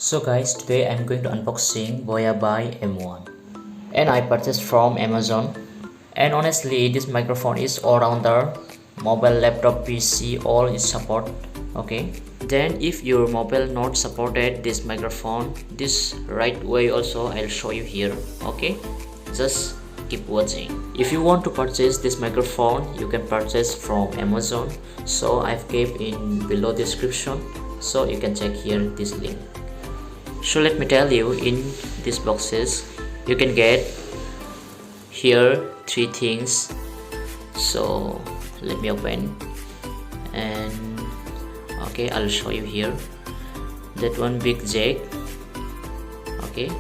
So guys, today I'm going to unboxing Boya By-M1 and I purchased from Amazon. And honestly, this microphone is all-rounder, mobile, laptop, PC, all is support. Okay, then if your mobile not supported this microphone, this right way also I'll show you here. Okay, just keep watching. If you want to purchase this microphone, you can purchase from Amazon, so I've kept in below description, so you can check here this link. So let me tell you, in these boxes you can get here three things. So let me open, and okay, I'll show you here. That one big jack, okay,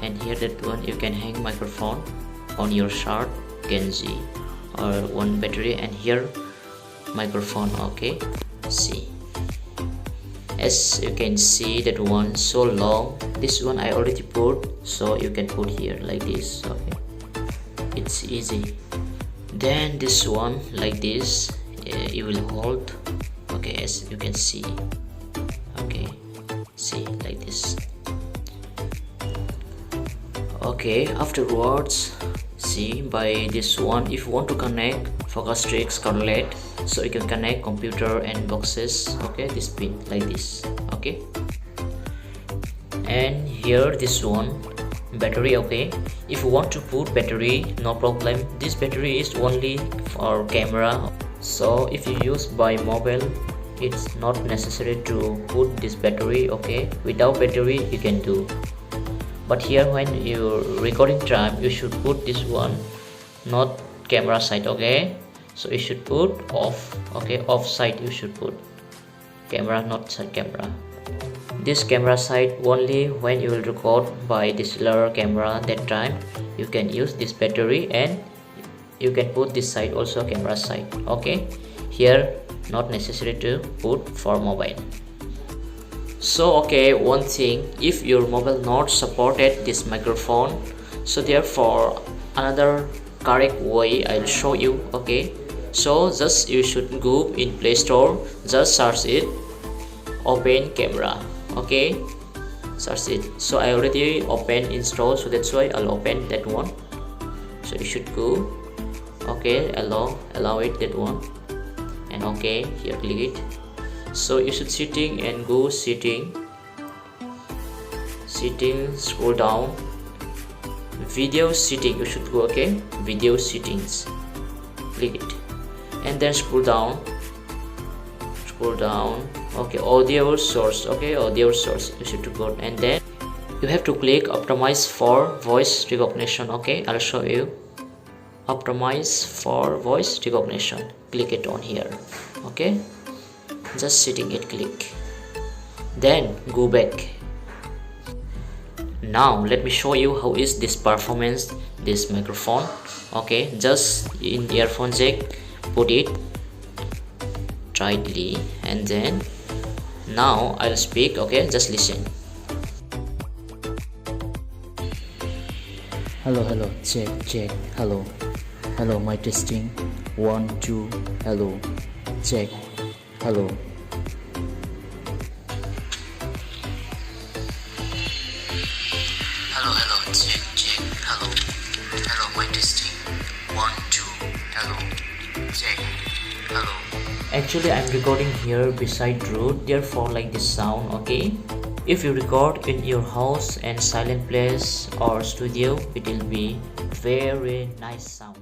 and here that one you can hang microphone on your shirt, Genji, or one battery, and here microphone. Okay, see, as you can see, that one so long. This one I already put, so you can put here like this. Okay, it's easy. Then this one like this, you will hold. Okay, as you can see. Okay, see, like this. Okay, afterwards, see, by this one, if you want to connect focus stick Scarlett, so you can connect computer and boxes. Okay, this pin like this. Okay, and here this one battery. Okay, if you want to put battery, no problem, this battery is only for camera. So if you use by mobile, it's not necessary to put this battery. Okay, without battery you can do, but here when you recording time, you should put this one, not camera side. Okay, so you should put off. Okay, off side you should put, camera not side camera. This camera side only when you will record by DSLR camera, that time you can use this battery, and you can put this side also camera side. Okay, here not necessary to put for mobile. So okay, one thing, if your mobile not supported this microphone, so therefore another correct way I'll show you. Okay, so just you should go in Play Store, just search it, open camera. Okay, search it. So I already open install, so that's why I'll open that one. So you should go. Okay, allow it, that one, and okay, here click it. So you should setting and go setting, scroll down, video setting you should go. Okay, video settings, click it, and then scroll down. Okay, audio source. Okay, audio source you should go, and then you have to click optimize for voice recognition. Okay, I'll show you. Optimize for voice recognition, click it on here. Okay, just setting it, click, then go back. Now let me show you how is this performance, this microphone. Okay, just in earphone jack, put it tightly, and then now I'll speak. Okay, just listen. Hello, check, hello, my testing, 1 2, hello, check, hello. Hello, check, hello, my testing, 1 2, hello, check, hello. Actually I'm recording here beside road, therefore like this sound. Okay, if you record in your house and silent place or studio, it will be very nice sound.